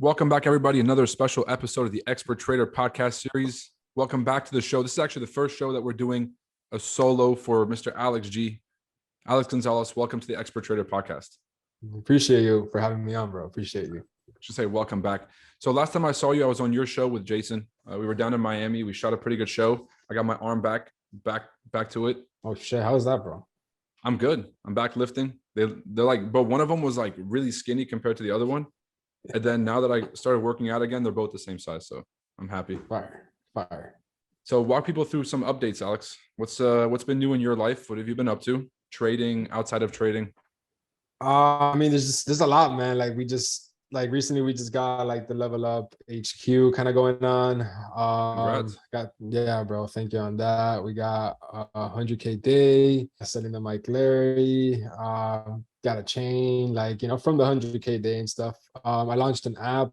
Welcome back, everybody. Another special episode of the Expert Trader podcast series. Welcome back to the show. This is actually the first show that we're doing a solo for Mr. AlexG. Alex Gonzalez, welcome to the Expert Trader podcast. Appreciate you for having me on, bro. Appreciate you. I should say welcome back. So last time I saw you, I was on your show with Jason. We were down in Miami. We shot a pretty good show. I got my arm back to it. Oh shit, how's that, bro? I'm good. I'm back lifting. They're like, but one of them was like really skinny compared to the other one. And then now that I started working out again, they're both the same size. So I'm happy. Fire. So walk people through some updates, Alex. What's been new in your life? What have you been up to? Trading, outside of trading? I mean, there's a lot, man. Like recently we just got like the Level Up HQ kind of going on. Congrats. Bro. Thank you on that. We got a 100K day, selling the Mike Larry. Got a chain, like, from the 100K day and stuff. I launched an app.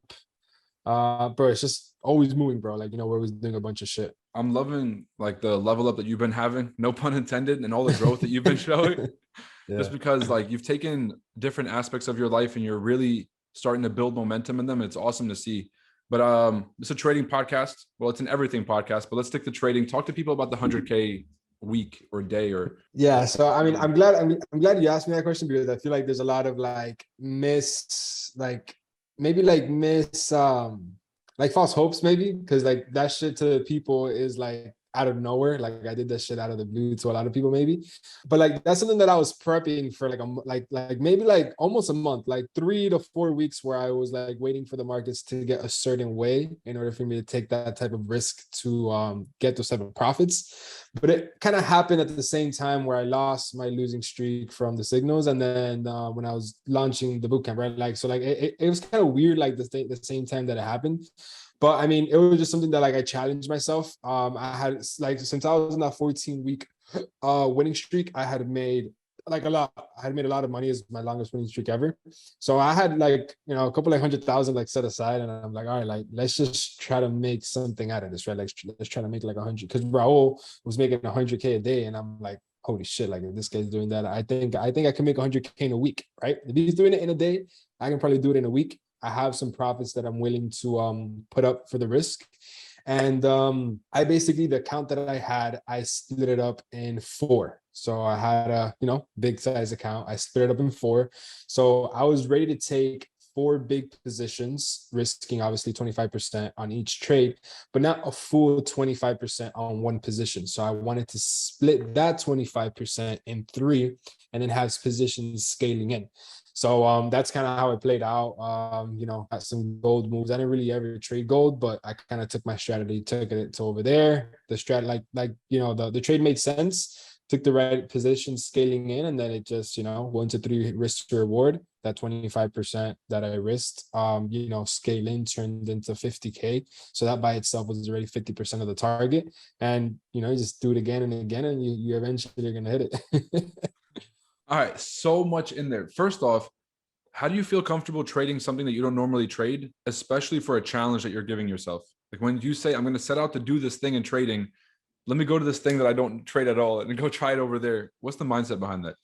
Bro, it's just always moving, bro. Like, we're always doing a bunch of shit. I'm loving like the level up that you've been having, no pun intended, and all the growth that you've been showing. Yeah. Just because like you've taken different aspects of your life and you're really starting to build momentum in them. It's awesome to see. But it's a trading podcast. Well, it's an everything podcast, but let's stick to trading. Talk to people about the 100K week or day or so I mean, I'm glad you asked me that question, because I feel like there's a lot of like false hopes, maybe, because like that shit to people is like out of nowhere. Like I did that shit out of the blue to a lot of people, maybe. But like that's something that I was prepping for maybe almost a month, like 3 to 4 weeks, where I was like waiting for the markets to get a certain way in order for me to take that type of risk to get those type of profits. But it kind of happened at the same time where I lost my losing streak from the signals, and then when I was launching the bootcamp, right? Like, so like it was kind of weird, like the same time that it happened. But I mean, it was just something that like I challenged myself. I had like, since I was in that 14-week winning streak, I had made like a lot. I had made a lot of money. As my longest winning streak ever. So I had like, a couple like 100,000 like set aside, and I'm like, all right, like let's just try to make something out of this, right? Like let's try to make like 100, because Raul was making 100K a day, and I'm like, holy shit, like if this guy's doing that, I think I can make 100K in a week, right? If he's doing it in a day, I can probably do it in a week. I have some profits that I'm willing to put up for the risk. And I basically, the account that I had, I split it up in 4. So I had a, big size account. I split it up in 4. So I was ready to take 4 big positions, risking obviously 25% on each trade, but not a full 25% on one position. So I wanted to split that 25% in 3 and then have positions scaling in. So that's kind of how it played out. Got some gold moves. I didn't really ever trade gold, but I kind of took my strategy, took it to over there. The strat, the trade made sense. Took the right position, scaling in, and then it just, 1 to 3 risk to reward. That 25% that I risked, scale in turned into 50K. So that by itself was already 50% of the target. And, you just do it again and again, and you eventually are going to hit it. All right, so much in there. First off, how do you feel comfortable trading something that you don't normally trade, especially for a challenge that you're giving yourself? Like when you say, I'm going to set out to do this thing in trading, let me go to this thing that I don't trade at all and go try it over there. What's the mindset behind that?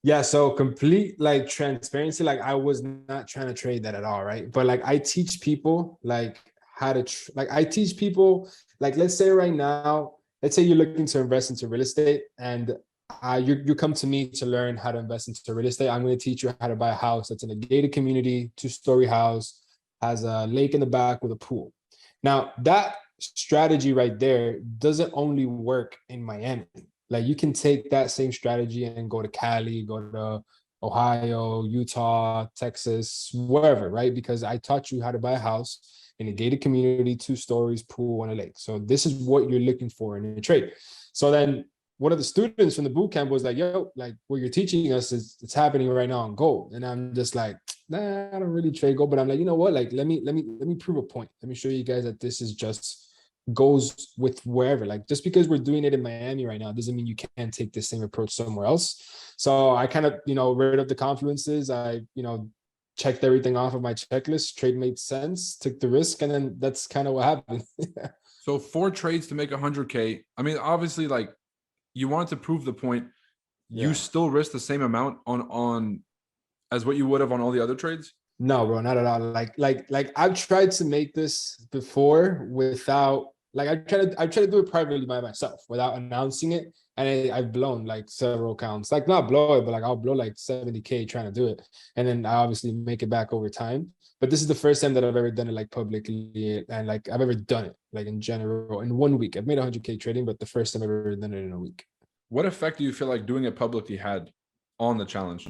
Yeah, so complete like transparency, like I was not trying to trade that at all, right? But like I teach people like how to let's say right now, let's say you're looking to invest into real estate, and you come to me to learn how to invest into real estate. I'm going to teach you how to buy a house that's in a gated community, 2-story house, has a lake in the back with a pool. Now that strategy right there doesn't only work in Miami. Like you can take that same strategy and go to Cali, go to Ohio, Utah, Texas, wherever, right? Because I taught you how to buy a house in a gated community, 2 stories, pool, and a lake. So this is what you're looking for in a trade. So then one of the students from the boot camp was like, yo, like what you're teaching us is it's happening right now on gold. And I'm just like, nah, I don't really trade gold, but I'm like, you know what? Like, let me prove a point. Let me show you guys that this is just goes with wherever. Like just because we're doing it in Miami right now doesn't mean you can't take the same approach somewhere else. So I kind of, read up the confluences. I, checked everything off of my checklist. Trade made sense, took the risk, and then that's kind of what happened. So 4 trades to make 100K. I mean, obviously, like you wanted to prove the point. You still risk the same amount on as what you would have on all the other trades? No, bro, not at all. Like I've tried to make this before without like I tried to do it privately by myself without announcing it. And I've blown like several accounts. Like not blow it, but like I'll blow like 70K trying to do it. And then I obviously make it back over time. But this is the first time that I've ever done it like publicly and like I've ever done it like in general in 1 week. I've made 100K trading, but the first time I've ever done it in a week. What effect do you feel like doing it publicly had on the challenge?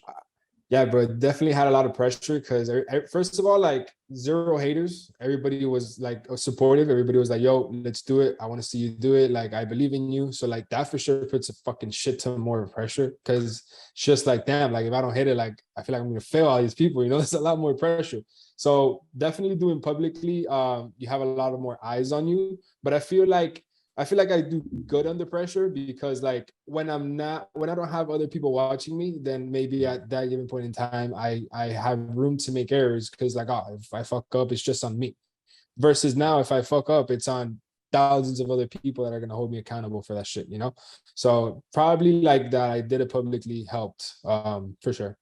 Yeah, bro, it definitely had a lot of pressure because first of all, like zero haters. Everybody was like supportive. Everybody was like, "Yo, let's do it. I want to see you do it. Like, I believe in you." So like that for sure puts a fucking shit ton more pressure because it's just like, damn, like if I don't hit it, like I feel like I'm gonna fail all these people. You know, it's a lot more pressure. So definitely doing publicly, you have a lot of more eyes on you. But I feel like I do good under pressure because like when I don't have other people watching me, then maybe at that given point in time, I have room to make errors because like, oh, if I fuck up, it's just on me. Versus now, if I fuck up, it's on thousands of other people that are gonna hold me accountable for that shit, you know? So probably like that I did it publicly helped, for sure.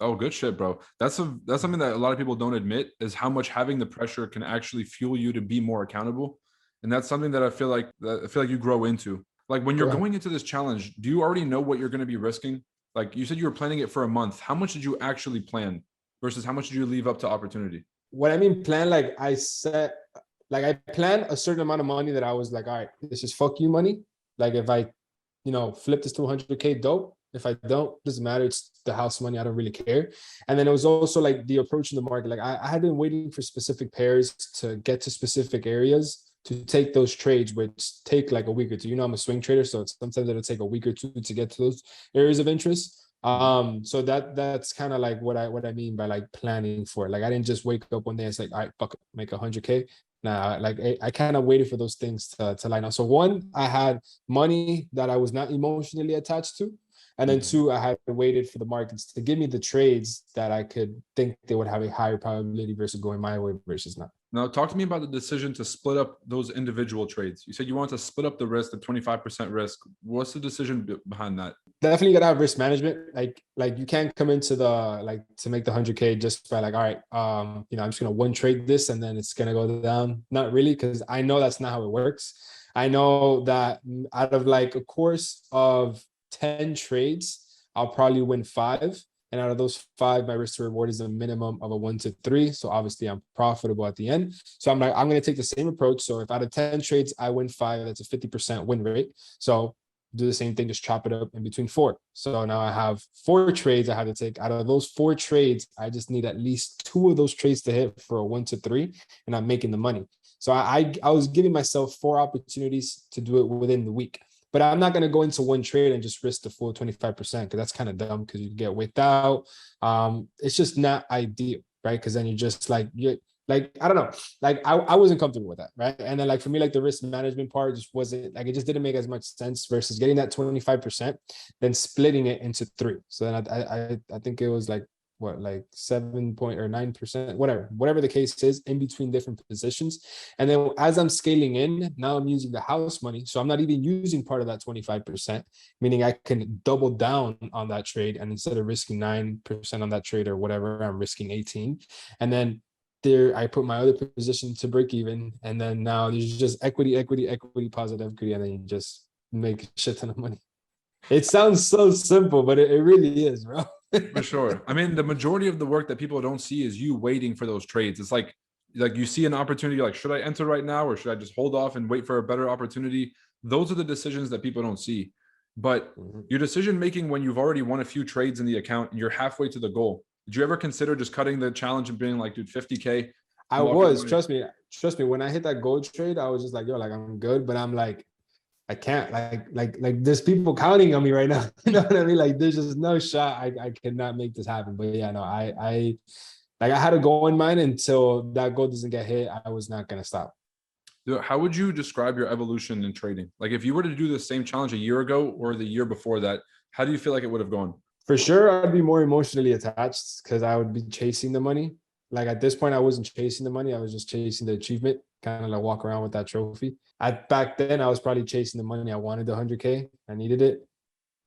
Oh, good shit, bro. That's something that a lot of people don't admit is how much having the pressure can actually fuel you to be more accountable. And that's something that I feel like you grow into. Like when you're Correct. going into this challenge, do you already know what you're going to be risking? Like you said you were planning it for a month. How much did you actually plan versus how much did you leave up to opportunity? What I mean plan, like I planned a certain amount of money that I was like, all right, this is fuck you money. Like if I, flip this to 100K, dope. If I don't, doesn't matter. It's the house money. I don't really care. And then it was also like the approach in the market. Like I had been waiting for specific pairs to get to specific areas to take those trades, which take like a week or two. You know, I'm a swing trader, so sometimes it'll take a week or two to get to those areas of interest. So that's kind of like what I mean by like planning for it. Like I didn't just wake up one day and say, all right, fuck it, make 100K. Nah, like I kind of waited for those things to line up. So one, I had money that I was not emotionally attached to. And then Mhm. two, I had waited for the markets to give me the trades that I could think they would have a higher probability versus going my way versus not. Now, talk to me about the decision to split up those individual trades. You said you want to split up the risk, the 25% risk. What's the decision behind that? Definitely gotta have risk management. Like you can't come into the like to make the 100K just by like, all right, I'm just gonna one trade this and then it's gonna go down. Not really, because I know that's not how it works. I know that out of like a course of 10 trades, I'll probably win five. And out of those five, my risk to reward is a minimum of a 1 to 3. So obviously I'm profitable at the end. So I'm like, I'm gonna take the same approach. So if out of 10 trades, I win five, that's a 50% win rate. So do the same thing, just chop it up in between four. So now I have four trades I have to take. Out of those four trades, I just need at least two of those trades to hit for a 1 to 3, and I'm making the money. So I was giving myself four opportunities to do it within the week. But I'm not going to go into one trade and just risk the full 25% because that's kind of dumb because you get wiped out. It's just not ideal, right? Because then you just like I don't know, like I wasn't comfortable with that, right? And then like for me, like the risk management part just wasn't like it just didn't make as much sense versus getting that 25%, then splitting it into three. So then I think it was like what like 7.9%, whatever the case is, in between different positions. And then as I'm scaling in, now I'm using the house money. So I'm not even using part of that 25%, meaning I can double down on that trade. And instead of risking 9% on that trade or whatever, I'm risking 18. And then there I put my other position to break even, and then now there's just equity, positive equity, and then you just make a shit ton of money. It sounds so simple, but it really is, bro. For sure. I mean, the majority of the work that people don't see is you waiting for those trades. It's like you see an opportunity, like, should I enter right now or should I just hold off and wait for a better opportunity? Those are the decisions that people don't see. But your decision making when you've already won a few trades in the account and you're halfway to the goal, did you ever consider just cutting the challenge and being like, dude, 50K, I I'm walking was, away? trust me, when I hit that gold trade, I was just like, yo, like I'm good, but I'm like, I can't like there's people counting on me right now. You know what I mean? Like there's just no shot I cannot make this happen. But yeah, no, I like I had a goal in mind until that goal doesn't get hit. I was not gonna stop. Dude, how would you describe your evolution in trading? Like if you were to do the same challenge a year ago or the year before that, how do you feel like it would have gone? For sure, I'd be more emotionally attached because I would be chasing the money. Like at this point, I wasn't chasing the money. I was just chasing the achievement, kind of like walk around with that trophy. Back then, I was probably chasing the money. I wanted the 100K. I needed it.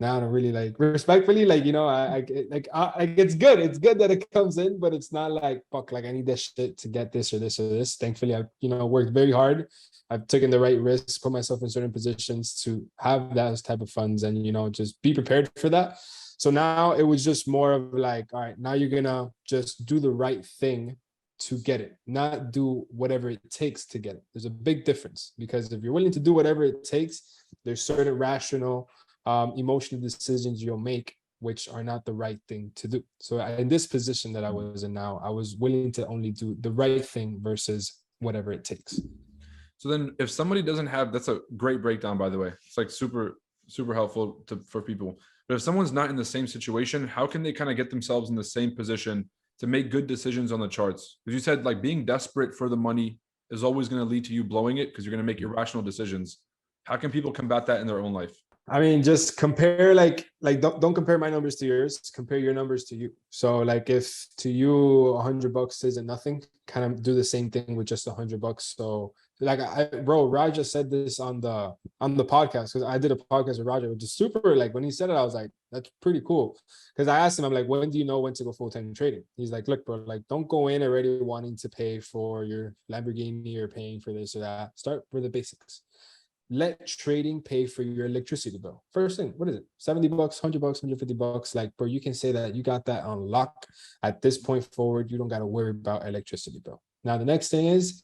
now I don't really like respectfully, like, you know, like it's good. It's good that it comes in, but it's not like, fuck, like I need this shit to get this or this or this. Thankfully, I've, you know, worked very hard. I've taken the right risks, put myself in certain positions to have those type of funds and, you know, just be prepared for that. So now it was just more of like, all right, now you're gonna just do the right thing to get it, not do whatever it takes to get it. There's a big difference, because if you're willing to do whatever it takes, there's certain rational, emotional decisions you'll make which are not the right thing to do. So in this position that I was in now, I was willing to only do the right thing versus whatever it takes. So then if somebody doesn't have, that's a great breakdown, by the way. It's like super, super helpful for people. But if someone's not in the same situation, how can they kind of get themselves in the same position to make good decisions on the charts? Because you said like being desperate for the money is always going to lead to you blowing it because you're going to make irrational decisions. How can people combat that in their own life? I mean, just compare, like don't compare my numbers to yours, compare your numbers to you. So like if to you $100 isn't nothing, kind of do the same thing with just $100. So like bro, Raja said this on the podcast, because I did a podcast with Raja, which is super, like when he said it, I was like, that's pretty cool. Because I asked him, I'm like, when do you know when to go full-time trading? He's like, look, bro, like don't go in already wanting to pay for your Lamborghini or paying for this or that. Start with the basics. Let trading pay for your electricity bill. First thing, what is it? $70, $100, $150. Like, bro, you can say that you got that on lock. At this point forward, you don't got to worry about electricity bill. Now, the next thing is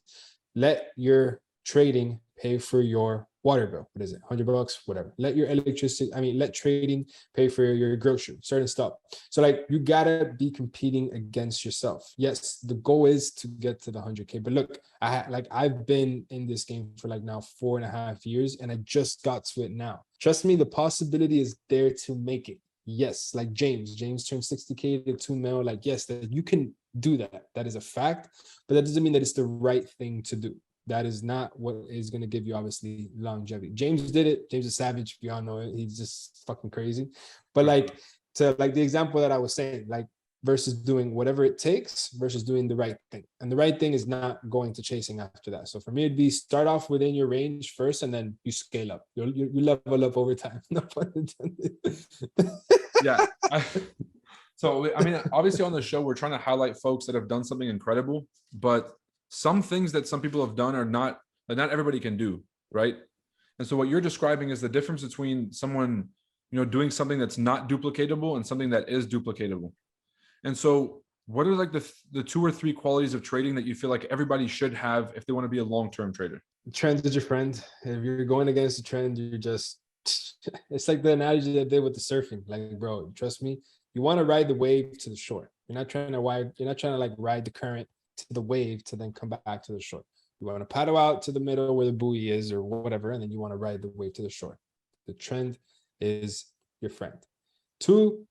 let your trading pay for your water bill. What is it? $100, whatever. Let your let trading pay for your grocery, certain stuff. So like you gotta be competing against yourself. Yes, the goal is to get to the 100K. But look, I've been in this game for like now 4.5 years, and I just got to it now. Trust me, the possibility is there to make it. Yes, like James turned 60K to 2 mil. Like, yes, that you can do that. That is a fact, but that doesn't mean that it's the right thing to do. That is not what is going to give you, obviously, longevity. James did it. James is savage. We all know it. He's just fucking crazy. But like, to like the example that I was saying, like versus doing whatever it takes versus doing the right thing. And the right thing is not going to chasing after that. So for me, it'd be start off within your range first, and then you scale up. You level up over time. No pun intended. Yeah. So, I mean, obviously on the show, we're trying to highlight folks that have done something incredible, but some things that some people have done are not everybody can do, right? And so what you're describing is the difference between someone, you know, doing something that's not duplicatable and something that is duplicatable. And so what are like the 2 or 3 qualities of trading that you feel like everybody should have if they want to be a long-term trader? The trend is your friend. If you're going against the trend, you're just, it's like the analogy that I did with the surfing. Like, bro, trust me, you want to ride the wave to the shore. You're not trying to like ride the current to the wave to then come back to the shore. You want to paddle out to the middle where the buoy is or whatever, and then you want to ride the wave to the shore. The trend is your friend. 2,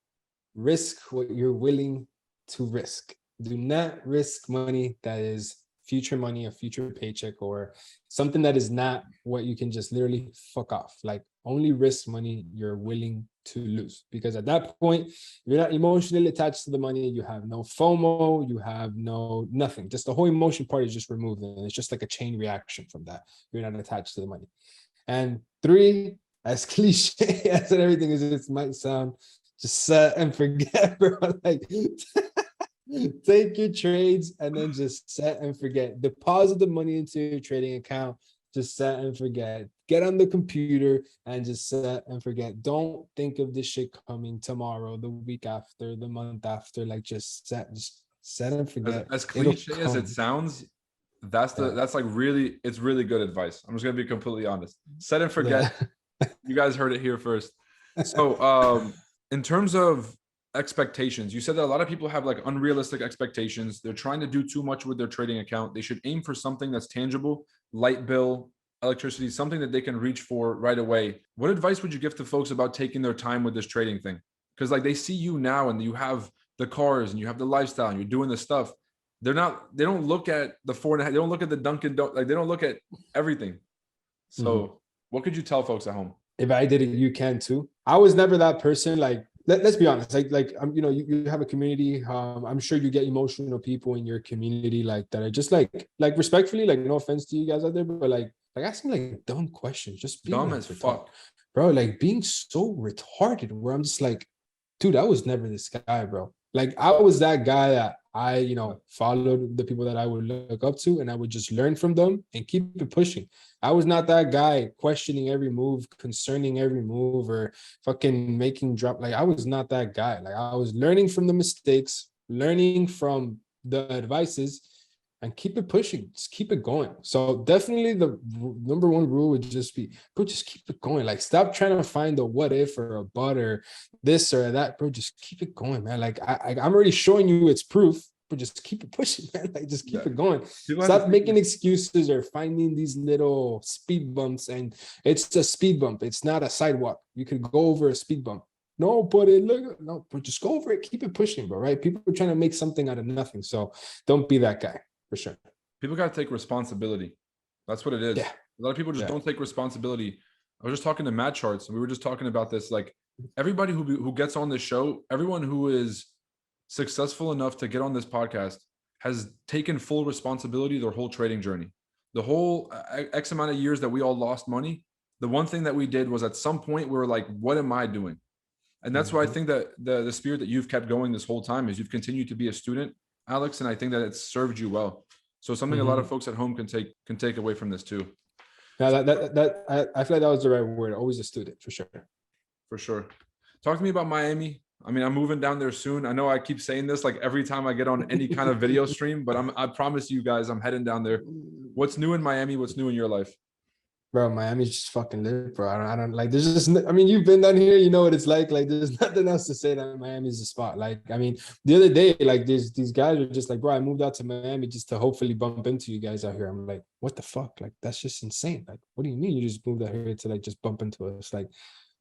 risk what you're willing to risk. Do not risk money that is future money, a future paycheck, or something that is not what you can just literally fuck off. Like, only risk money you're willing to lose, because at that point, you're not emotionally attached to the money. You have no FOMO, you have nothing. Just the whole emotion part is just removed, and it's just like a chain reaction from that. You're not attached to the money. And 3, as cliche as everything is, it might sound, just set and forget, bro. Like, take your trades and then just set and forget. Deposit the money into your trading account. Just set and forget. Get on the computer and just set and forget. Don't think of this shit coming tomorrow, the week after, the month after. Like, just set and forget. As cliche as it sounds, that's like really, it's really good advice. I'm just gonna be completely honest. Set and forget. Yeah. You guys heard it here first. So in terms of expectations, you said that a lot of people have like unrealistic expectations. They're trying to do too much with their trading account. They should aim for something that's tangible, light bill, electricity, something that they can reach for right away. What advice would you give to folks about taking their time with this trading thing? Because like they see you now and you have the cars and you have the lifestyle and you're doing the stuff. They don't look at the 4.5, they don't look at the Dunkin, like they don't look at everything. So what could you tell folks at home? If I did it, you can too. I was never that person. Like, let's be honest. Like you know, you have a community. I'm sure you get emotional people in your community like that. I just like respectfully, like no offense to you guys out there, but like asking like dumb questions, just be dumb as fuck. bro, like being so retarded where I'm just like, dude, I was never this guy, bro. Like I was that guy that I, followed the people that I would look up to and I would just learn from them and keep it pushing. I was not that guy questioning every move, concerning every move, or fucking making drop. Like I was not that guy. Like I was learning from the mistakes, learning from the advices, and keep it pushing, just keep it going. So definitely the number one rule would just be, bro, just keep it going. Like stop trying to find a what if or a but or this or that, bro. Just keep it going, man. Like I'm already showing you it's proof, but just keep it pushing, man. Like just keep it going. Stop making excuses or finding these little speed bumps. And it's a speed bump. It's not a sidewalk. You could go over a speed bump. No, but just go over it. Keep it pushing, bro. Right? People are trying to make something out of nothing. So don't be that guy. For sure. People got to take responsibility. That's what it is. Yeah. A lot of people just don't take responsibility. I was just talking to Matt Charts, and we were just talking about this. Like everybody who gets on this show, everyone who is successful enough to get on this podcast has taken full responsibility their whole trading journey. The whole X amount of years that we all lost money, the one thing that we did was at some point we were like, what am I doing? And that's why I think that the spirit that you've kept going this whole time is you've continued to be a student, Alex, and I think that it's served you well. So something a lot of folks at home can take away from this too. Yeah, I feel like that was the right word. Always a student, for sure. For sure. Talk to me about Miami. I mean, I'm moving down there soon. I know I keep saying this like every time I get on any kind of video stream, but I promise you guys, I'm heading down there. What's new in Miami? What's new in your life? Bro, Miami's just fucking lit, bro. I don't like, there's just, I mean, you've been down here, you know what it's like. Like, there's nothing else to say that Miami's the spot. Like, I mean, the other day, like, these guys are just like, bro, I moved out to Miami just to hopefully bump into you guys out here. I'm like, what the fuck? Like, that's just insane. Like, what do you mean you just moved out here to like just bump into us? Like,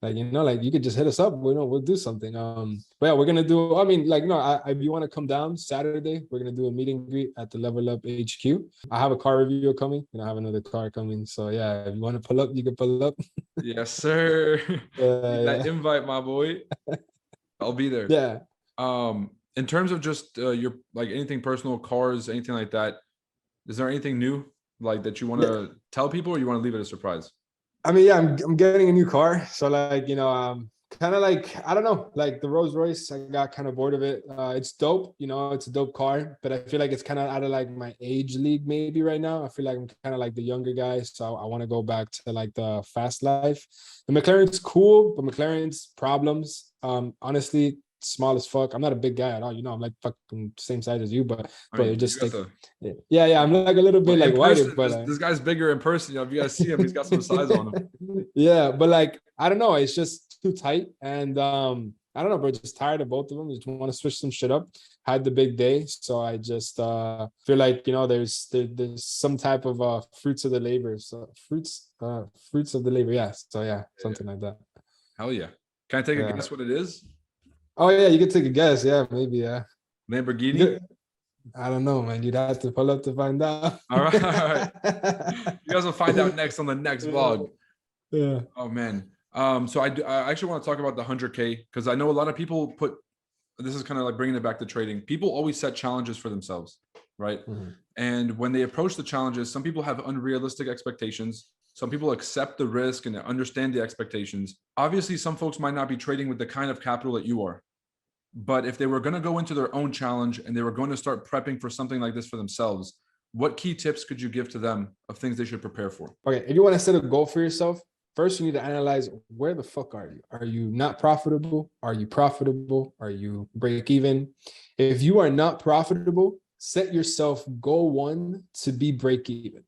like you could just hit us up. We'll do something. But yeah, we're gonna do. I mean, like, no, if you want to come down Saturday, we're gonna do a meet and greet at the Level Up HQ. I have a car review coming, and I have another car coming. So yeah, if you want to pull up, you can pull up. Yes, sir. That invite, my boy. I'll be there. Yeah. In terms of just your like anything personal, cars, anything like that, is there anything new like that you want to tell people, or you want to leave it a surprise? I mean, yeah, I'm getting a new car. So like, kind of like, I don't know, like the Rolls Royce, I got kind of bored of it. It's dope, it's a dope car, but I feel like it's kind of out of like my age league maybe right now. I feel like I'm kind of like the younger guy. So I want to go back to like the fast life. The McLaren's cool, but McLaren's problems. Honestly, small as fuck. I'm not a big guy at all. I'm like fucking same size as you, but you're just like, yeah. I'm like a little bit like wider, but this guy's bigger in person. If you guys see him, he's got some size on him. Yeah, but like, I don't know. It's just too tight. And I don't know, bro, just tired of both of them. Just want to switch some shit up. Had the big day. So I just feel like, there's some type of fruits of the labor. So fruits of the labor. Yeah. So yeah, something like that. Hell yeah. Can I take a guess what it is? Oh yeah, you could take a guess. Yeah, maybe. Yeah. Lamborghini? I don't know, man. You'd have to pull up to find out. All right. You guys will find out next on the next vlog. Yeah. Oh man. So I actually want to talk about the 100K because I know a lot of people this is kind of like bringing it back to trading. People always set challenges for themselves, right? Mm-hmm. And when they approach the challenges, some people have unrealistic expectations. Some people accept the risk and understand the expectations. Obviously, some folks might not be trading with the kind of capital that you are. But if they were going to go into their own challenge and they were going to start prepping for something like this for themselves, what key tips could you give to them of things they should prepare for? Okay, if you want to set a goal for yourself, first you need to analyze where the fuck are you? Are you not profitable? Are you profitable? Are you break even? If you are not profitable, set yourself goal 1 to be break even.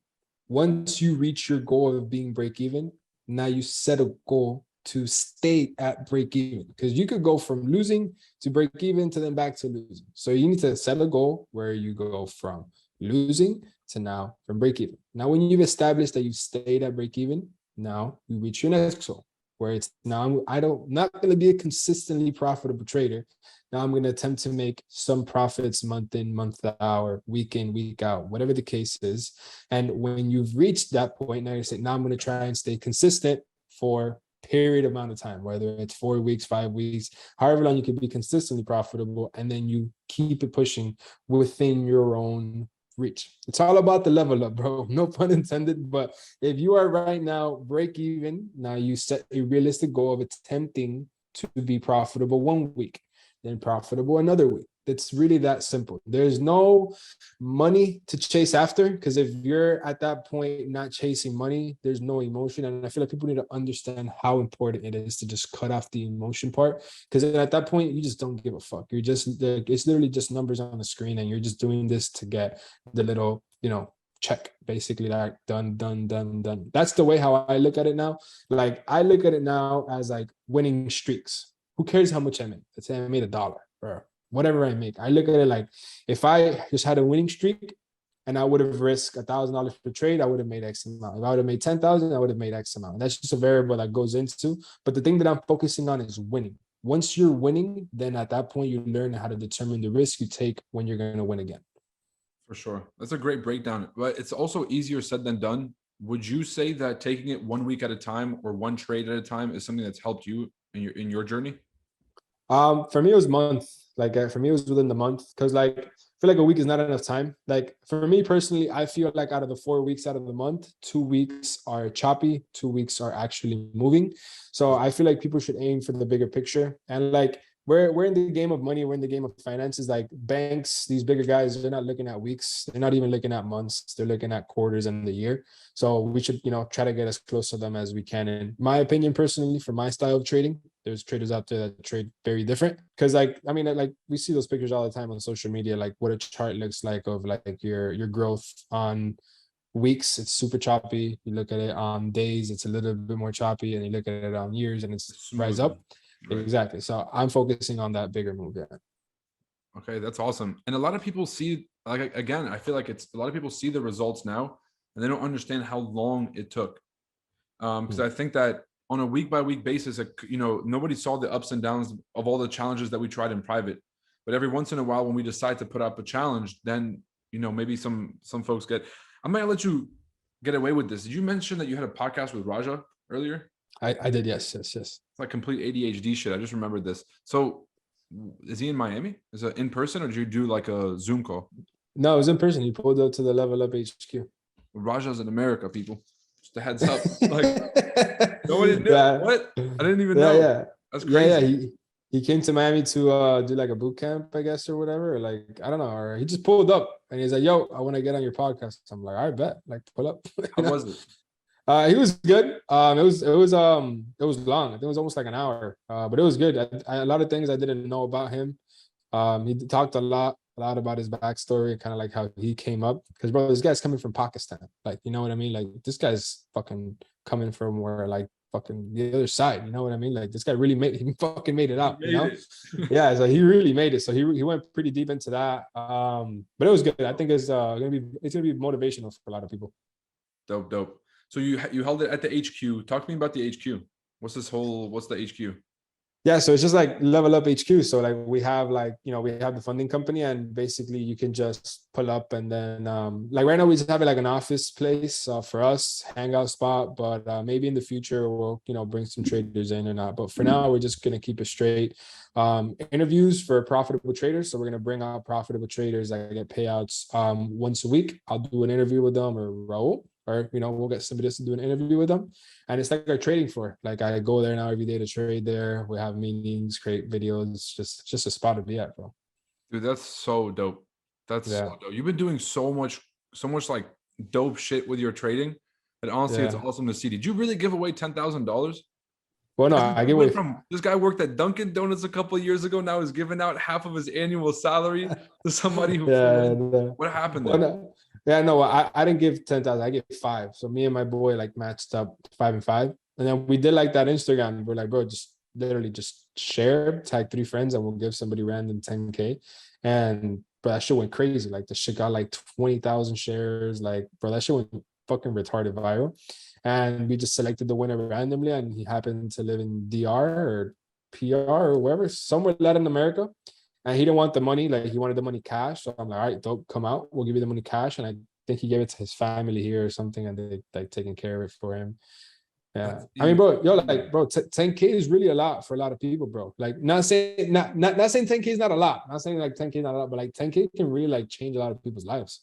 Once you reach your goal of being break even, now you set a goal to stay at break even, because you could go from losing to break even to then back to losing. So you need to set a goal where you go from losing to now from break even. Now, when you've established that you've stayed at break even, now you reach your next goal where it's now not going to be a consistently profitable trader. Now I'm going to attempt to make some profits month in, month out, or week in, week out, whatever the case is. And when you've reached that point, now you're saying, now I'm going to try and stay consistent for period amount of time, whether it's 4 weeks, 5 weeks, however long you can be consistently profitable. And then you keep it pushing within your own reach. It's all about the level up, bro. No pun intended. But if you are right now break even, now you set a realistic goal of attempting to be profitable 1 week, then profitable another week. It's really that simple. There's no money to chase after, because if you're at that point not chasing money, there's no emotion. And I feel like people need to understand how important it is to just cut off the emotion part, because at that point you just don't give a fuck. You're just, it's literally just numbers on the screen, and you're just doing this to get the little, check, basically, like done. That's the way how I look at it now. Like I look at it now as like winning streaks. Who cares how much I make? Let's say I made $1, or whatever I make. I look at it like, if I just had a winning streak and I would have risked $1,000 per trade, I would have made X amount. If I would have made 10,000, I would have made X amount. That's just a variable that goes into. But the thing that I'm focusing on is winning. Once you're winning, then at that point you learn how to determine the risk you take when you're going to win again. For sure. That's a great breakdown, but it's also easier said than done. Would you say that taking it 1 week at a time or one trade at a time is something that's helped you in your journey? For me, it was month. Like for me, it was within the month, because like I feel like a week is not enough time. Like for me personally, I feel like out of the 4 weeks out of the month, 2 weeks are choppy, 2 weeks are actually moving. So I feel like people should aim for the bigger picture. And like we're in the game of money, we're in the game of finances. Like banks, these bigger guys, they're not looking at weeks, they're not even looking at months, they're looking at quarters and the year. So we should, try to get as close to them as we can. In my opinion, personally, for my style of trading, there's traders out there that trade very different. Because like we see those pictures all the time on social media, like what a chart looks like of like your growth on weeks, it's super choppy. You look at it on days, it's a little bit more choppy, and you look at it on years and it's rise up. Right. Exactly. So I'm focusing on that bigger move. Yeah. Okay, that's awesome. And a lot of people see, like, again, I feel like it's a lot of people see the results now and they don't understand how long it took. Because I think that on a week by week basis, nobody saw the ups and downs of all the challenges that we tried in private. But every once in a while, when we decide to put up a challenge, then, maybe some folks I'm going to let you get away with this. Did you mention that you had a podcast with Raja earlier? I did. Yes. It's like complete ADHD shit. I just remembered this. So is he in Miami? Is it in person, or did you do like a Zoom call? No, it was in person. He pulled up to the Level Up HQ. Raja's in America, people. Just a heads up. Like nobody knew. Yeah. What? I didn't even know. Yeah. That's crazy. Yeah. He came to Miami to do like a boot camp, I guess, or whatever. Or like, I don't know. Or he just pulled up and he's like, "Yo, I want to get on your podcast." I'm like, "I bet." Like, pull up. How was it? He was good. It was long. I think it was almost like an hour. But it was good. A lot of things I didn't know about him. He talked a lot about his backstory, kind of like how he came up. Because bro, this guy's coming from Pakistan. Like, you know what I mean? Like, this guy's fucking coming from where, like, fucking the other side. You know what I mean? Like, this guy really fucking made it out. Yeah. So he really made it. So he went pretty deep into that. But it was good. I think it's gonna be motivational for a lot of people. Dope. So you held it at the HQ. Talk to me about the HQ. What's the HQ? Yeah, so it's just like Level Up HQ. So like we have the funding company, and basically you can just pull up, and then like right now we just have it like an office place for us, hangout spot. But maybe in the future we'll bring some traders in or not. But for now we're just gonna keep it straight. Interviews for profitable traders. So we're gonna bring out profitable traders that get payouts once a week. I'll do an interview with them, or Raul. Or, we'll get somebody else to do an interview with them. And it's like our trading floor. Like I go there now every day to trade there. We have meetings, create videos, just a spot to be at, bro. Dude, that's so dope. So dope. You've been doing so much like dope shit with your trading. And honestly, it's awesome to see. Did you really give away $10,000? Well, no, I give away from this guy worked at Dunkin Donuts a couple of years ago. Now he's giving out half of his annual salary to somebody who. What happened there? I didn't give 10,000. I gave 5. So me and my boy like matched up 5 and 5, and then we did like that Instagram. We're like, bro, just literally just share, tag 3 friends, and we'll give somebody random 10K. And but that shit went crazy. Like the shit got like 20,000 shares. Like, bro, that shit went fucking retarded viral. And we just selected the winner randomly, and he happened to live in DR or PR or wherever, somewhere Latin America. And he didn't want the money, like he wanted the money cash. So I'm like, all right, dope, come out. We'll give you the money cash. And I think he gave it to his family here or something, and they like taking care of it for him. Yeah. I mean, bro, 10K is really a lot for a lot of people, bro. Like not saying 10K is not a lot. Not saying like 10K is not a lot, but like 10K can really like change a lot of people's lives.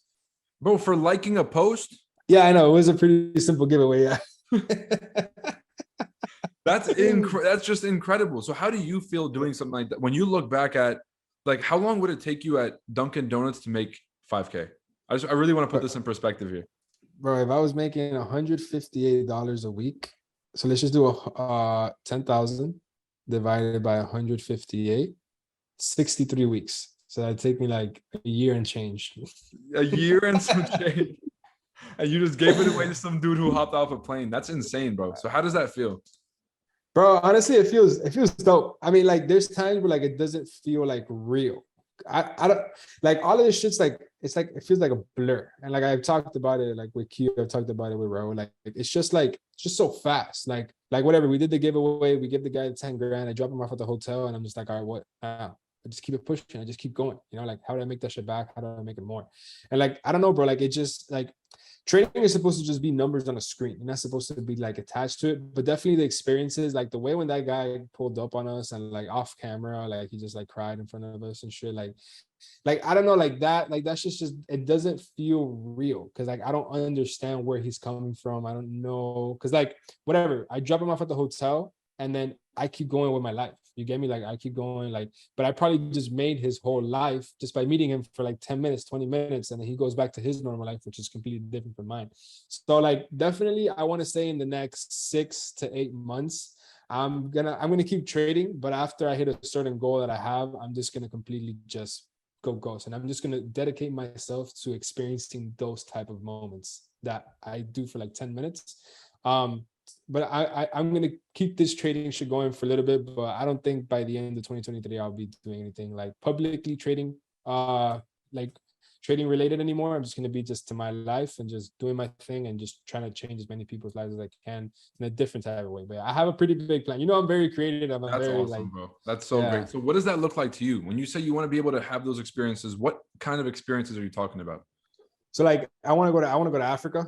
Bro, for liking a post? Yeah, I know. It was a pretty simple giveaway. Yeah. That's just incredible. So how do you feel doing something like that? When you look back at, like, how long would it take you at Dunkin' Donuts to make 5K? I really want to put this in perspective here. Bro, if I was making $158 a week, so let's just do a 10,000 divided by 158, 63 weeks. So that'd take me like a year and change. A year and some change. And you just gave it away to some dude who hopped off a plane. That's insane, bro. So how does that feel? Bro, honestly, it feels dope. I mean, like there's times where like it doesn't feel like real. I don't like all of this shit's like it's like it feels like a blur. And like I've talked about it like with Q, I've talked about it with Raul. Like it's just so fast. Like whatever. We did the giveaway, we give the guy 10 grand, I drop him off at the hotel, and I'm just like, all right, what now? I just keep it pushing, I just keep going. You know, like how do I make that shit back? How do I make it more? And like I don't know, bro. Like it just like trading is supposed to just be numbers on a screen. You're not supposed to be like attached to it, but definitely the experiences, like the way when that guy pulled up on us and like off camera, like he just like cried in front of us and shit. Like I don't know, like that's just it doesn't feel real because like I don't understand where he's coming from. I don't know because like whatever, I drop him off at the hotel and then I keep going with my life. You get me? Like I keep going, like, but I probably just made his whole life just by meeting him for like 10 minutes, 20 minutes, and then he goes back to his normal life, which is completely different from mine. So like definitely I want to say in the next 6 to 8 months, I'm gonna keep trading, but after I hit a certain goal that I have, I'm just gonna completely just go ghost. And I'm just gonna dedicate myself to experiencing those type of moments that I do for like 10 minutes. But I'm gonna keep this trading shit going for a little bit, but I don't think by the end of 2023 I'll be doing anything like publicly trading, like trading related anymore. I'm just gonna be just to my life and just doing my thing and just trying to change as many people's lives as I can in a different type of way. But I have a pretty big plan. You know, I'm very creative. I'm That's very awesome, like, bro. That's so yeah. great. So what does that look like to you? When you say you want to be able to have those experiences, what kind of experiences are you talking about? So like I want to go to Africa.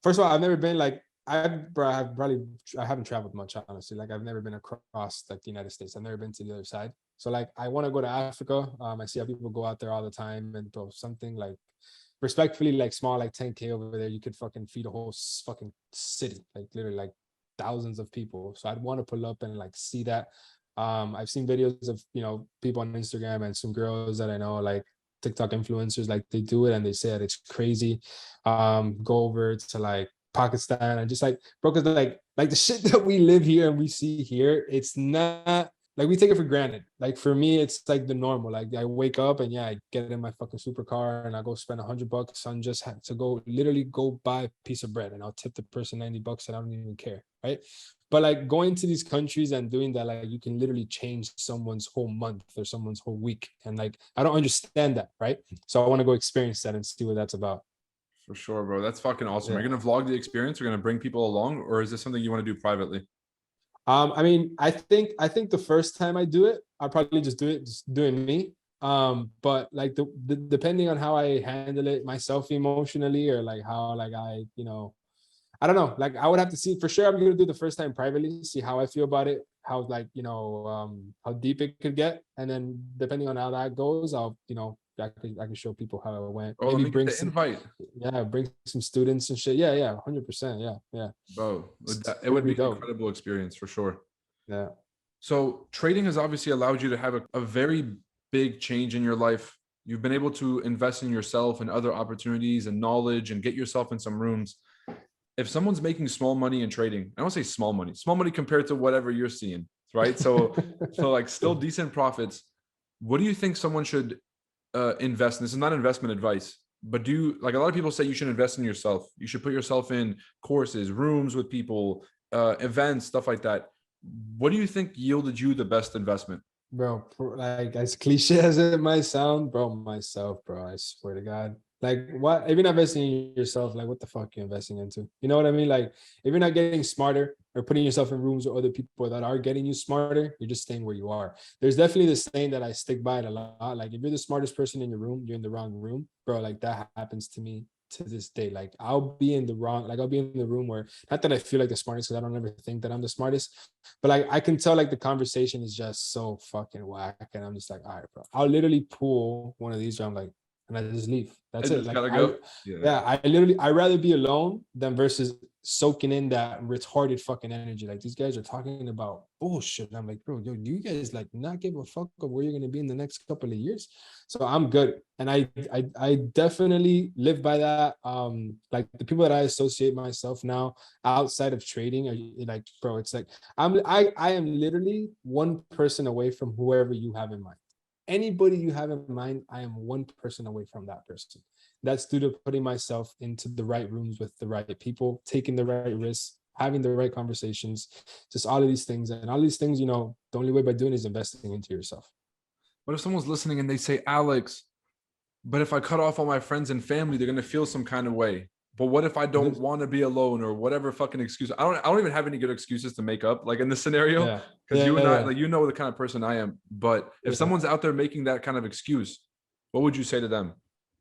First of all, I've never been like I haven't traveled much, honestly. Like I've never been across like the United States. I've never been to the other side. So like I want to go to Africa. I see how people go out there all the time and do something like respectfully like small, like 10K over there. You could fucking feed a whole fucking city, like literally like thousands of people. So I'd want to pull up and like see that. I've seen videos of people on Instagram and some girls that I know like TikTok influencers, like they do it and they say that it's crazy. Go over to like Pakistan and just like bro, because like the shit that we live here and we see here, it's not like we take it for granted. Like for me, it's like the normal. Like I wake up and yeah, I get in my fucking supercar and I go spend $100 on just to go literally go buy a piece of bread and I'll tip the person $90 and I don't even care, right? But like going to these countries and doing that, like you can literally change someone's whole month or someone's whole week. And like I don't understand that, right? So I want to go experience that and see what that's about. For sure, bro. That's fucking awesome. Yeah. Are you gonna vlog the experience? You're gonna bring people along, or is this something you want to do privately? I mean, I think the first time I do it, I'll probably just do it, just doing me. But like the depending on how I handle it myself emotionally, or like how like I don't know. Like I would have to see for sure. I'm gonna do the first time privately, see how I feel about it, how like how deep it could get, and then depending on how that goes, I can show people how it went. Oh, let Maybe me get the invite. bring some students and shit. Yeah, 100%. Yeah. Bro, It's it gonna would be be an dope. incredible experience for sure. Yeah. So trading has obviously allowed you to have a very big change in your life. You've been able to invest in yourself and other opportunities and knowledge and get yourself in some rooms. If someone's making small money in trading, I don't say small money compared to whatever you're seeing, right? So like still decent profits. What do you think someone should invest in? This is not investment advice, but like a lot of people say you should invest in yourself. You should put yourself in courses, rooms with people, events, stuff like that. What do you think yielded you the best investment? Bro, like as cliche as it might sound, bro, myself, bro, I swear to God. Like, what if you're not investing in yourself? Like, what the fuck are you investing into? You know what I mean? Like, if you're not getting smarter or putting yourself in rooms with other people that are getting you smarter, you're just staying where you are. There's definitely this saying that I stick by it a lot. Like, if you're the smartest person in your room, you're in the wrong room, bro. Like, that happens to me to this day. Like, I'll be in the room where, not that I feel like the smartest, because I don't ever think that I'm the smartest, but like I can tell like the conversation is just so fucking whack. And I'm just like, all right, bro. I'll literally pull one of these where I'm like, and I just leave. I That's it. just Like gotta go. Yeah. yeah, I'd rather be alone than versus soaking in that retarded fucking energy. Like these guys are talking about bullshit. And I'm like, bro, yo, do you guys like not give a fuck of where you're gonna be in the next couple of years? So I'm good. And I definitely live by that. Like the people that I associate myself now outside of trading are like, bro, it's like I am literally one person away from whoever you have in mind. Anybody you have in mind, I am one person away from that person. That's due to putting myself into the right rooms with the right people, taking the right risks, having the right conversations, just all of these things. And all these things, you know, the only way by doing is investing into yourself. What if someone's listening and they say, Alex, but if I cut off all my friends and family, they're gonna feel some kind of way. But what if I don't want to be alone or whatever fucking excuse? I don't even have any good excuses to make up like in this scenario. Yeah. Because you and I, Yeah. like, you know the kind of person I am. But if someone's out there making that kind of excuse, what would you say to them?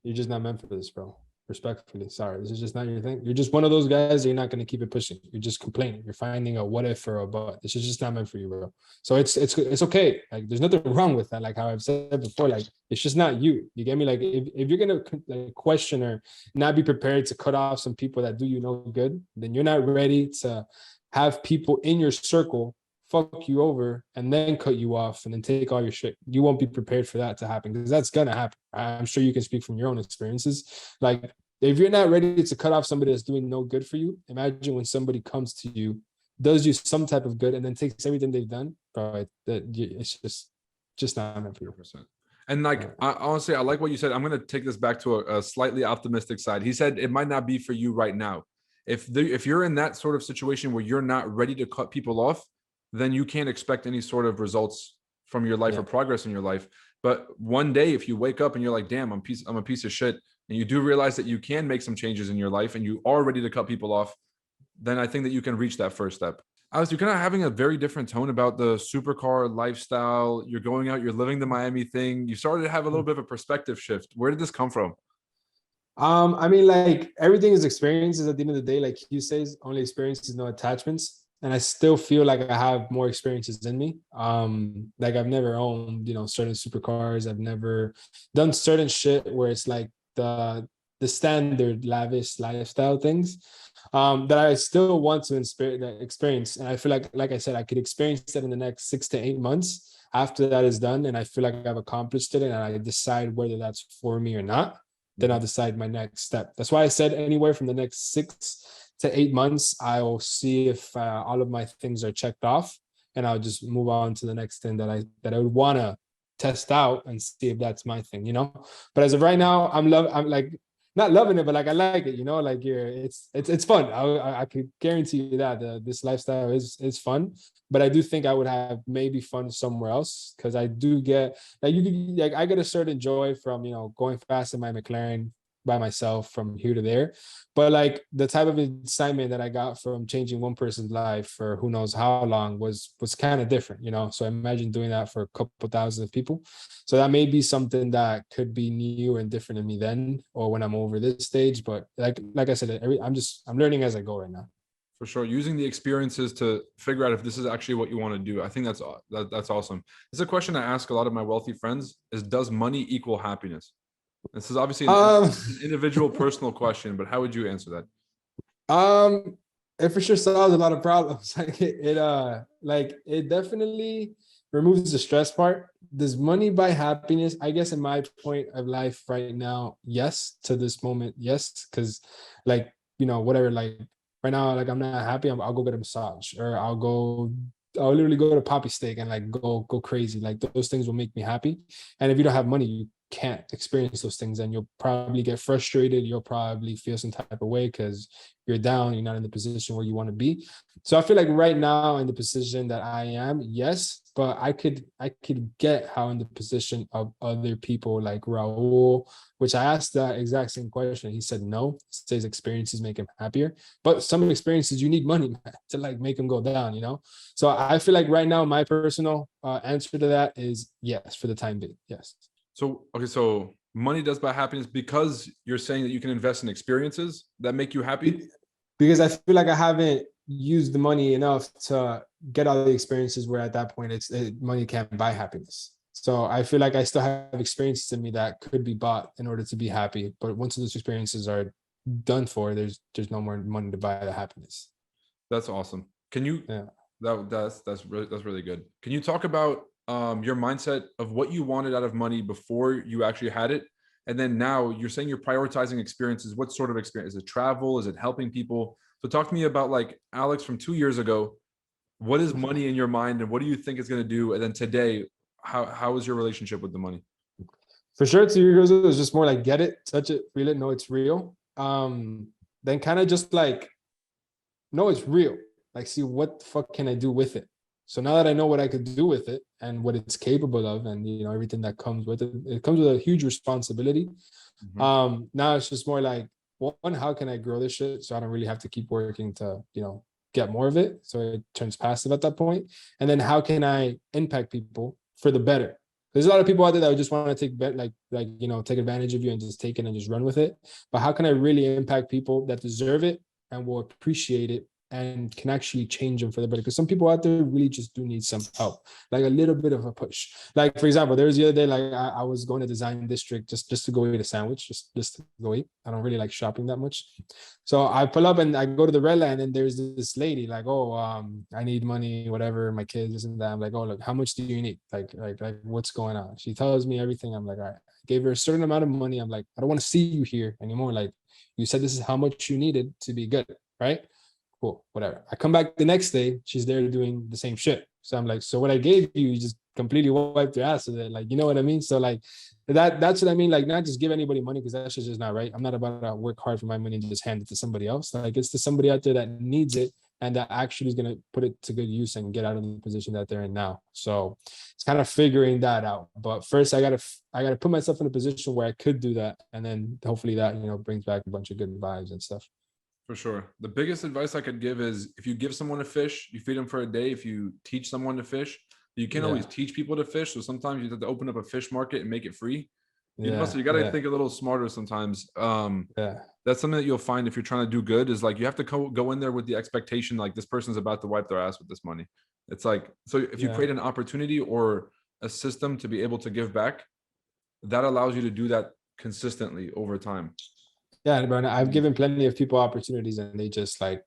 You're just not meant for this, bro. Respectfully, sorry. This is just not your thing. You're just one of those guys that you're not going to keep it pushing. You're just complaining. You're finding a what if or a but. This is just not meant for you, bro. So it's okay. Like there's nothing wrong with that. Like how I've said before, like it's just not you. You get me? Like if you're gonna like question or not be prepared to cut off some people that do you no good, then you're not ready to have people in your circle fuck you over and then cut you off and then take all your shit. You won't be prepared for that to happen because that's gonna happen. I'm sure you can speak from your own experiences. Like if you're not ready to cut off somebody that's doing no good for you, imagine when somebody comes to you, does you some type of good, and then takes everything they've done. Bro, it's just not meant for you. 100%. And like, honestly, I like what you said. I'm going to take this back to a slightly optimistic side. He said it might not be for you right now. If you're in that sort of situation where you're not ready to cut people off, then you can't expect any sort of results from your life or progress in your life. But one day, if you wake up and you're like, damn, I'm a piece of shit, and you do realize that you can make some changes in your life and you are ready to cut people off, then I think that you can reach that first step. Alex, you're kind of having a very different tone about the supercar lifestyle. You're going out, you're living the Miami thing. You started to have a little bit of a perspective shift. Where did this come from? I mean, like everything is experiences at the end of the day. Like you says, only experiences, no attachments. And I still feel like I have more experiences in me. Like I've never owned, you know, certain supercars. I've never done certain shit where it's like the standard lavish lifestyle things that I still want to experience. And I feel like I said, I could experience that in the next 6 to 8 months after that is done. And I feel like I've accomplished it and I decide whether that's for me or not. Then I'll decide my next step. That's why I said anywhere from the next 6 to 8 months, I'll see if all of my things are checked off, and I'll just move on to the next thing that I would want to test out and see if that's my thing, you know. But as of right now, I'm like not loving it, but like I like it, you know. Like it's fun. I could guarantee you that this lifestyle is fun. But I do think I would have maybe fun somewhere else because I do get like I get a certain joy from, you know, going fast in my McLaren by myself from here to there. But like the type of excitement that I got from changing one person's life for who knows how long was kind of different, you know. So imagine doing that for a couple thousand of people. So that may be something that could be new and different in me then or when I'm over this stage. But like I said, I'm learning as I go right now. For sure, using the experiences to figure out if this is actually what you want to do. I think that's awesome. This is a question I ask a lot of my wealthy friends: is does money equal happipiness? This is obviously an individual personal question, but how would you answer that? It for sure solves a lot of problems. Like it definitely removes the stress part. Does money buy happiness? I guess in my point of life right now, yes. To this moment, yes. Because like, you know, whatever, like right now, like I'm not happy, I'll go get a massage or I'll literally go to Poppy Steak and like go crazy. Like those things will make me happy. And if you don't have money, you can't experience those things and you'll probably get frustrated. You'll probably feel some type of way because you're down, you're not in the position where you want to be. So I feel like right now in the position that I am, yes, but I could get how in the position of other people like Raul, which I asked that exact same question. He said no. He says experiences make him happier, but some experiences you need money to like make them go down, you know. So I feel like right now my personal answer to that is yes for the time being. Yes. So, okay, so money does buy happiness because you're saying that you can invest in experiences that make you happy? Because I feel like I haven't used the money enough to get all the experiences where at that point money can't buy happiness. So I feel like I still have experiences in me that could be bought in order to be happy. But once those experiences are done for, there's no more money to buy the happiness. That's awesome. Can you, Yeah. that's really good. Can you talk about your mindset of what you wanted out of money before you actually had it? And then now you're saying you're prioritizing experiences. What sort of experience? Is it travel? Is it helping people? So talk to me about like Alex from 2 years ago. What is money in your mind and what do you think it's going to do? And then today, how is your relationship with the money? For sure, 2 years ago, it was just more like get it, touch it, feel it, know it's real. Then kind of just like know it's real. Like, see what the fuck can I do with it? So now that I know what I could do with it and what it's capable of, and everything that comes with it, it comes with a huge responsibility. Now it's just more like, one, how can I grow this shit so I don't really have to keep working to, get more of it, so it turns passive at that point. And then how can I impact people for the better? There's a lot of people out there that would just want to take take advantage of you and just take it and just run with it. But how can I really impact people that deserve it and will appreciate it and can actually change them for the better? Because some people out there really just do need some help, like a little bit of a push. Like, for example, there was the other day, like I was going to Design District just to go eat a sandwich, just to go eat. I don't really like shopping that much. So I pull up and I go to the red line, and there's this lady like, oh, I need money, whatever, my kids, this and that. I'm like, oh, look, how much do you need? Like what's going on? She tells me everything. I'm like, all right. I gave her a certain amount of money. I'm like, I don't want to see you here anymore. Like, you said this is how much you needed to be good, right? Cool, whatever. I come back the next day, she's there doing the same shit. So I'm like, so what I gave you, you just completely wiped your ass with it. Like, you know what I mean? So like that's what I mean. Like, not just give anybody money, because that's just not right. I'm not about to work hard for my money and just hand it to somebody else. Like, it's to somebody out there that needs it and that actually is going to put it to good use and get out of the position that they're in now. So it's kind of figuring that out. But first I gotta put myself in a position where I could do that. And then hopefully that, brings back a bunch of good vibes and stuff. For sure. The biggest advice I could give is if you give someone a fish, you feed them for a day. If you teach someone to fish, you can't always teach people to fish. So sometimes you have to open up a fish market and make it free. So you got to think a little smarter sometimes. That's something that you'll find if you're trying to do good, is like you have to go in there with the expectation, like this person's about to wipe their ass with this money. It's like, so if you create an opportunity or a system to be able to give back, that allows you to do that consistently over time. Yeah, bro. I've given plenty of people opportunities and they just like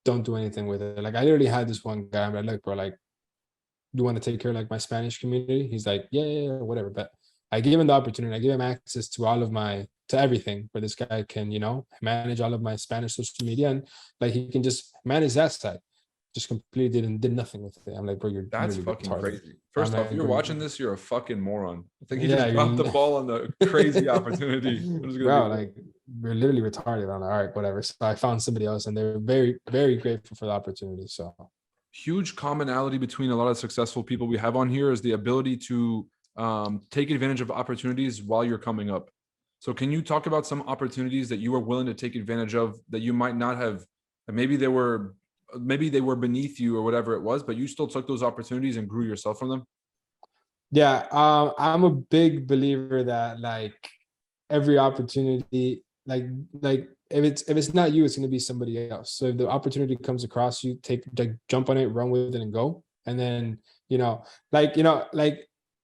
don't do anything with it. Like, I literally had this one guy. I'm like, look, bro, like, do you want to take care of like my Spanish community? He's like, yeah, whatever. But I gave him the opportunity. I gave him access to to everything where this guy can, manage all of my Spanish social media, and like he can just manage that side. Just completely did nothing with it. I'm like, bro, that's fucking retarded. Crazy. First off, if you're watching this, you're a fucking moron. I think you just dropped the ball on the crazy opportunity. Bro, like, we're literally retarded. I'm like, all right, whatever. So I found somebody else, and they're very, very grateful for the opportunity. So huge commonality between a lot of successful people we have on here is the ability to take advantage of opportunities while you're coming up. So can you talk about some opportunities that you were willing to take advantage of that you might not have, maybe they were beneath you or whatever it was, but you still took those opportunities and grew yourself from them? Yeah, I'm a big believer that like every opportunity, like if it's not you, it's going to be somebody else. So if the opportunity comes across you, jump on it, run with it, and go. And then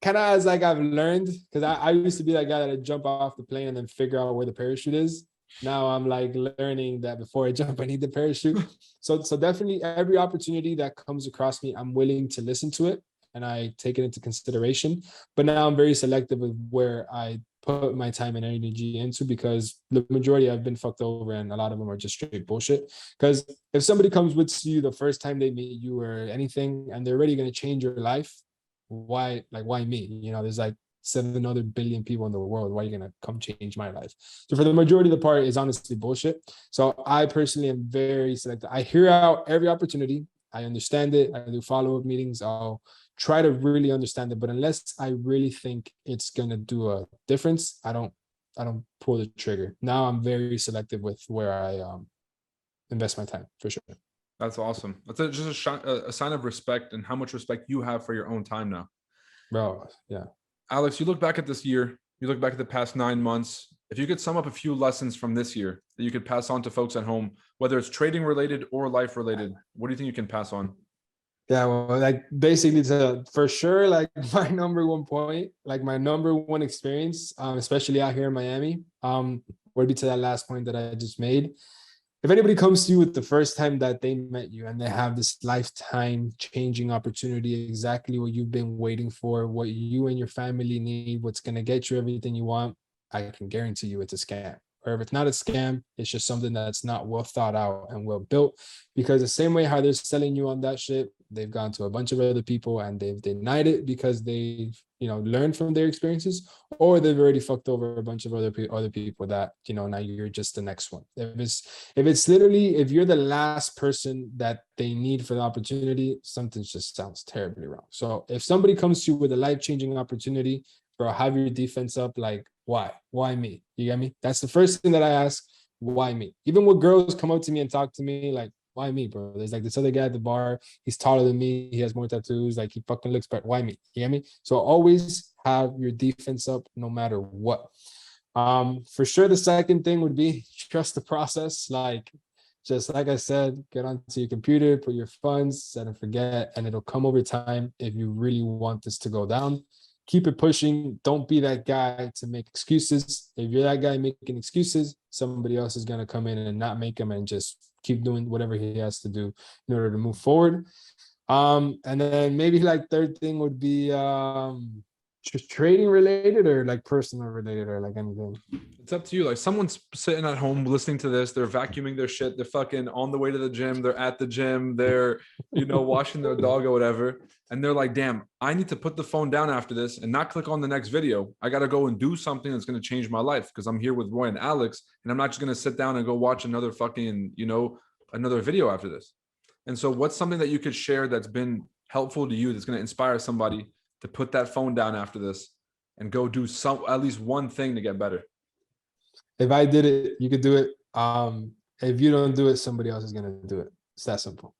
kind of as like I've learned, because I used to be that guy that would jump off the plane and then figure out where the parachute is. Now I'm like learning that before I jump, I need the parachute. So definitely every opportunity that comes across me, I'm willing to listen to it and I take it into consideration. But now I'm very selective with where I put my time and energy into, because the majority I've been fucked over and a lot of them are just straight bullshit. Because if somebody comes with you the first time they meet you or anything and they're already going to change your life, why me? There's like 7 other billion people in the world. Why are you going to come change my life? So for the majority of the part is honestly bullshit. So I personally am very selective. I hear out every opportunity. I understand it. I do follow-up meetings. I'll try to really understand it. But unless I really think it's going to do a difference, I don't pull the trigger. Now I'm very selective with where I invest my time, for sure. That's awesome. That's just a sign of respect and how much respect you have for your own time now. Bro, yeah. Alex, you look back at this year, you look back at the past 9 months. If you could sum up a few lessons from this year that you could pass on to folks at home, whether it's trading related or life related, what do you think you can pass on? Yeah, well, like basically for sure, like my number one point, like my number one experience, especially out here in Miami, would be to that last point that I just made. If anybody comes to you with the first time that they met you and they have this lifetime changing opportunity, exactly what you've been waiting for, what you and your family need, what's going to get you everything you want, I can guarantee you it's a scam. Or if it's not a scam, it's just something that's not well thought out and well built. Because the same way how they're selling you on that shit, they've gone to a bunch of other people and they've denied it because they've, learned from their experiences, or they've already fucked over a bunch of other people that, now you're just the next one. If it's literally, if you're the last person that they need for the opportunity, something just sounds terribly wrong. So if somebody comes to you with a life-changing opportunity, bro, have your defense up. Like, why me? You get me? That's the first thing that I ask. Why me? Even when girls come up to me and talk to me, like, why me, bro? There's like this other guy at the bar. He's taller than me. He has more tattoos. Like, he fucking looks better. Why me? You get me? So always have your defense up no matter what. For sure, the second thing would be trust the process. Like, just like I said, get onto your computer, put your funds, set and forget, and it'll come over time if you really want this to go down. Keep it pushing. Don't be that guy to make excuses. If you're that guy making excuses, somebody else is going to come in and not make them and just keep doing whatever he has to do in order to move forward. And then maybe like third thing would be just trading related or like personal related or like anything. It's up to you. Like someone's sitting at home listening to this, they're vacuuming their shit, they're fucking on the way to the gym, they're at the gym, they're, washing their dog or whatever. And they're like, damn, I need to put the phone down after this and not click on the next video. I got to go and do something that's going to change my life because I'm here with Roy and Alex. And I'm not just going to sit down and go watch another fucking, another video after this. And so what's something that you could share that's been helpful to you that's going to inspire somebody to put that phone down after this and go do at least one thing to get better? If I did it, you could do it. If you don't do it, somebody else is gonna do it. It's that simple.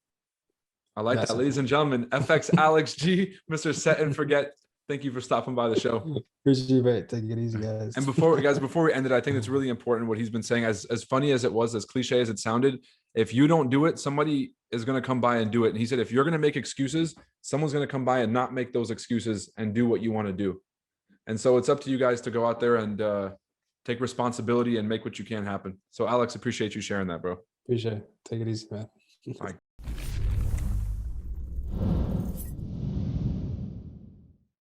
I like that, ladies and gentlemen. FXAlexg, Mr. Set and Forget. Thank you for stopping by the show. Appreciate it. Take it easy, guys. And before we end it, I think it's really important what he's been saying. As funny as it was, as cliche as it sounded, if you don't do it, somebody is going to come by and do it. And he said, if you're going to make excuses, someone's going to come by and not make those excuses and do what you want to do. And so it's up to you guys to go out there and take responsibility and make what you can happen. So Alex, appreciate you sharing that, bro. Appreciate it. Take it easy, man. All right.